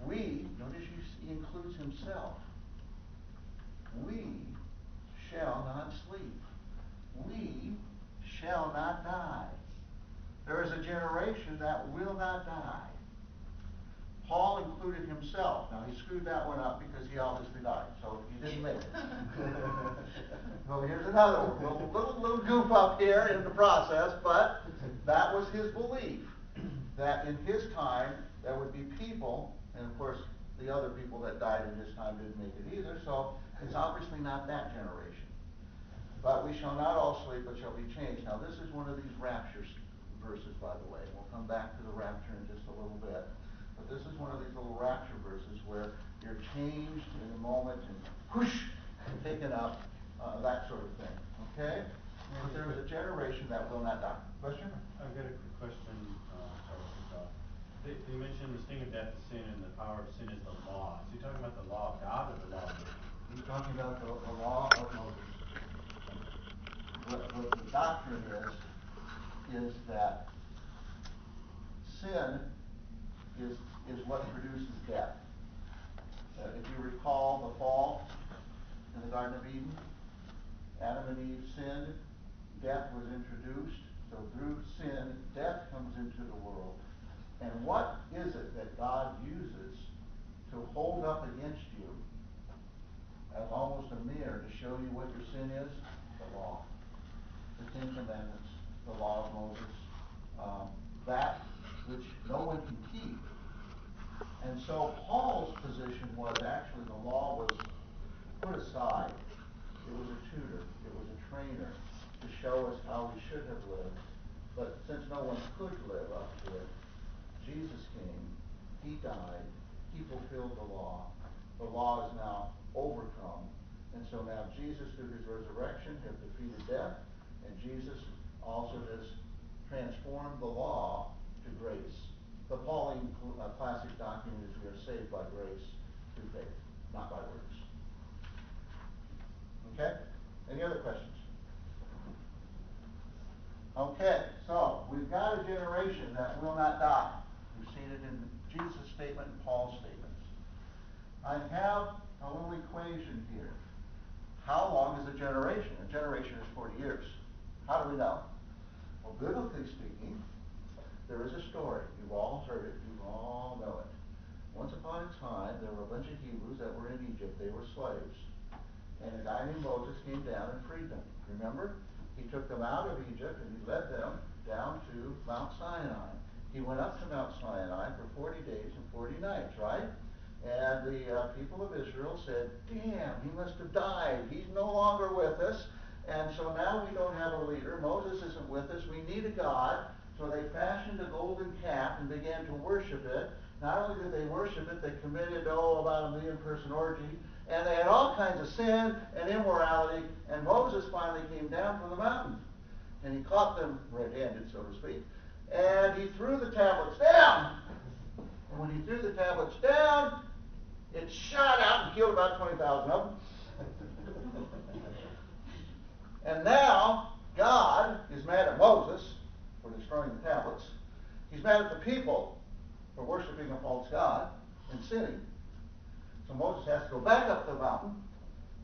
We, notice he includes himself. We shall not sleep. We shall not die. There is a generation that will not die. Paul included himself. Now, he screwed that one up because he obviously died, so he didn't make it. Well, here's another one. Little goof up here in the process, but that was his belief, that in his time there would be people, and of course the other people that died in his time didn't make it either, so it's obviously not that generation. But we shall not all sleep, but shall be changed. Now, this is one of these rapture verses, by the way. We'll come back to the rapture in just a little bit. But this is one of these little rapture verses where you're changed in a moment and whoosh, taken up, that sort of thing. Okay? But there is a generation that will not die. Question? I've got a quick question. They mentioned the sting of death is sin, and the power of sin is the law. Is he talking about the law of God or the law of Moses? He's talking about the law of Moses. What the doctrine is that sin is what produces death. If you recall the fall in the Garden of Eden, Adam and Eve sinned, death was introduced, so through sin, death comes into the world. And what is it that God uses to hold up against you as almost a mirror to show you what your sin is? The law. The Ten Commandments, the law of Moses, that which no one can keep. And so Paul's position was actually the law was put aside. It was a tutor. It was a trainer to show us how we should have lived. But since no one could live up to it, Jesus came. He died. He fulfilled the law. The law is now overcome. And so now Jesus, through his resurrection, has defeated death. And Jesus also has transformed the law to grace. The Pauline classic doctrine is we are saved by grace through faith, not by works. Okay? Any other questions? Okay, so we've got a generation that will not die. We've seen it in Jesus' statement and Paul's statements. I have a little equation here. How long is a generation? A generation is 40 years. How do we know? Well, biblically speaking, there is a story. You've all heard it. You all know it. Once upon a time, there were a bunch of Hebrews that were in Egypt. They were slaves. And a guy named Moses came down and freed them. Remember? He took them out of Egypt and he led them down to Mount Sinai. He went up to Mount Sinai for 40 days and 40 nights, right? And the people of Israel said, damn, he must have died. He's no longer with us. And so now we don't have a leader. Moses isn't with us. We need a God. So they fashioned a golden calf and began to worship it. Not only did they worship it, they committed, about a 1,000,000-person orgy. And they had all kinds of sin and immorality. And Moses finally came down from the mountain. And he caught them red-handed, so to speak. And he threw the tablets down. And when he threw the tablets down, it shot out and killed about 20,000 of them. And now, God is mad at Moses for destroying the tablets. He's mad at the people for worshiping a false god and sinning. So Moses has to go back up the mountain,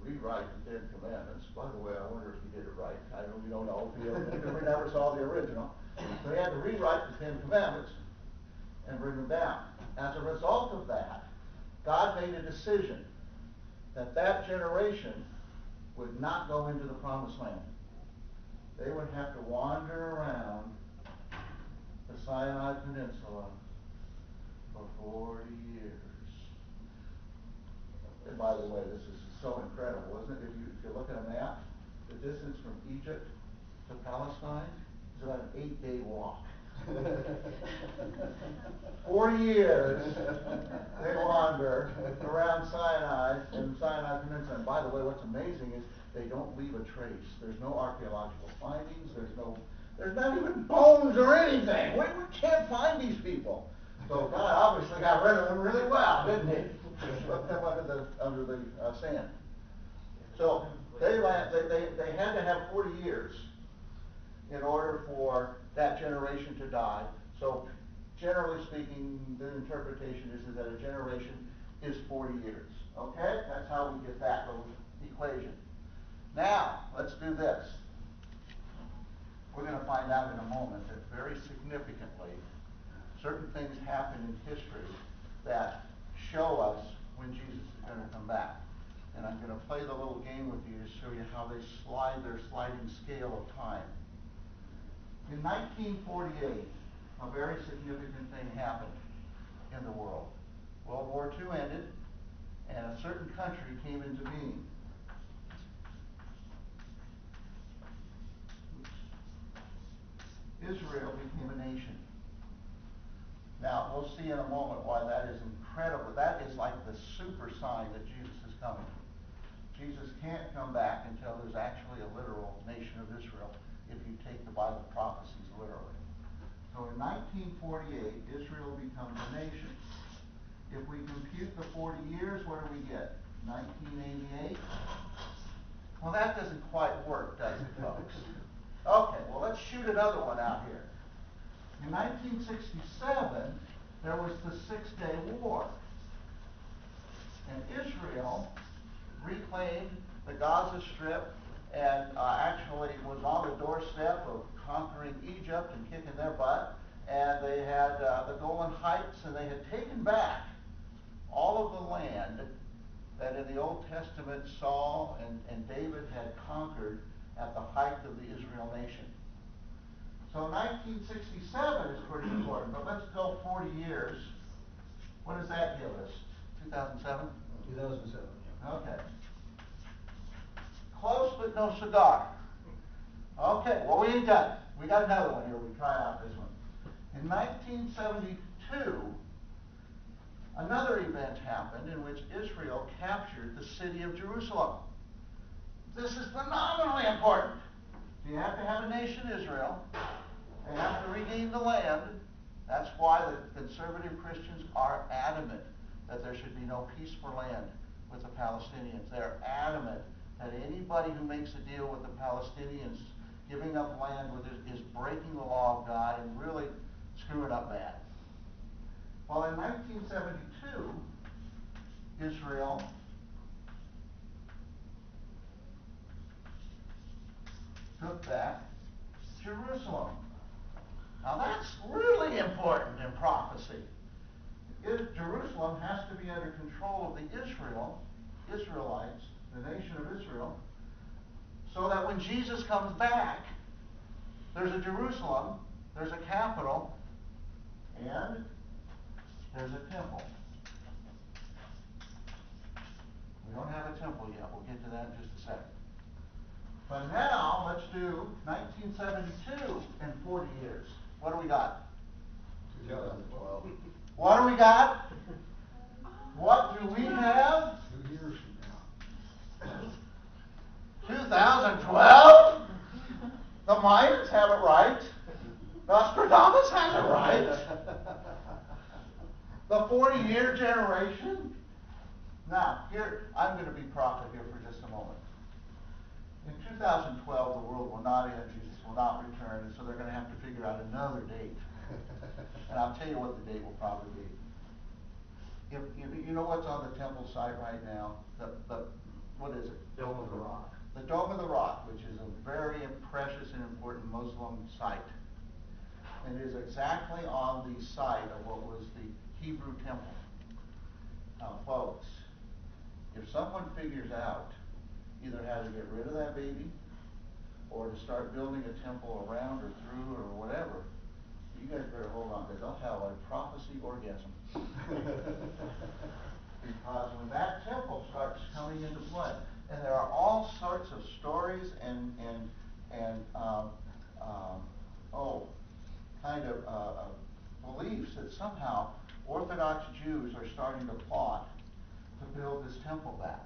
rewrite the Ten Commandments. By the way, I wonder if he did it right. We don't know. We never saw the original. So he had to rewrite the Ten Commandments and bring them down. As a result of that, God made a decision that that generation would not go into the Promised Land. They would have to wander around the Sinai Peninsula for 40 years. And by the way, this is so incredible, isn't it? If you look at a map, the distance from Egypt to Palestine is about an 8-day walk. 40 years they wander around Sinai and Sinai Peninsula. And by the way, what's amazing is they don't leave a trace. There's no archaeological findings. There's not even bones or anything. We can't find these people. So God obviously got rid of them really well, didn't he? Swept them under the sand. So they had to have 40 years in order for that generation to die. So generally speaking, the interpretation is that a generation is 40 years. Okay? That's how we get that little equation. Now, let's do this. We're going to find out in a moment that very significantly, certain things happen in history that show us when Jesus is going to come back. And I'm going to play the little game with you to show you how they slide their sliding scale of time. In 1948, a very significant thing happened in the world. World War II ended, and a certain country came into being. Israel became a nation. Now, we'll see in a moment why that is incredible. That is like the super sign that Jesus is coming. Jesus can't come back until there's actually a literal nation of Israel if you take the Bible prophecies literally. So in 1948, Israel becomes a nation. If we compute the 40 years, what do we get? 1988? Well, that doesn't quite work, does it, folks? Okay, well, let's shoot another one out here. In 1967, there was the Six-Day War. And Israel reclaimed the Gaza Strip and actually was on the doorstep of conquering Egypt and kicking their butt. And they had the Golan Heights, and they had taken back all of the land that in the Old Testament Saul and David had conquered at the height of the Israel nation. So 1967 is pretty important, but let's go 40 years. What does that give us? 2007? 2007, yeah. Okay. Close, but no cigar. Okay, well, we ain't done. We got another one here. We try out this one. In 1972, another event happened in which Israel captured the city of Jerusalem. This is phenomenally important. You have to have a nation, Israel. They have to regain the land. That's why the conservative Christians are adamant that there should be no peace for land with the Palestinians. They're adamant that anybody who makes a deal with the Palestinians giving up land with it is breaking the law of God and really screwing up bad. Well, in 1972, Israel took back Jerusalem. Now that's really important in prophecy. Jerusalem has to be under control of the Israelites, the nation of Israel, so that when Jesus comes back, there's a Jerusalem, there's a capital, and there's a temple. We don't have a temple yet. We'll get to that in just a second. But now, let's do 1972 and 40 years. What do we got? 2012. What do we got? What do we have? 2 years from now. 2012? The Mayans have it right. Nostradamus has it right. The 40-year generation? Now, here, I'm going to be prophet here for just a moment. In 2012, the world will not end, Jesus will not return, and so they're going to have to figure out another date. And I'll tell you what the date will probably be. If you know what's on the temple site right now? What is it? Dome of the Rock. The Dome of the Rock, which is a very precious and important Muslim site. And it is exactly on the site of what was the Hebrew temple. Now, folks, if someone figures out either how to get rid of that baby or to start building a temple around or through or whatever, you guys better hold on, because they'll have a prophecy orgasm. Because when that temple starts coming into play, and there are all sorts of stories and beliefs that somehow Orthodox Jews are starting to plot to build this temple back.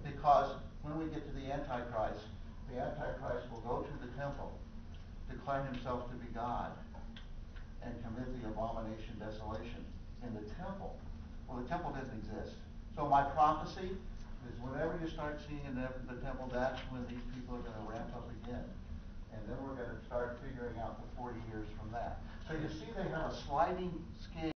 Because when we get to the Antichrist will go to the temple, declare himself to be God, and commit the abomination desolation in the temple. Well, the temple doesn't exist. So my prophecy is whenever you start seeing the temple, that's when these people are going to ramp up again. And then we're going to start figuring out the 40 years from that. So you see they have a sliding scale.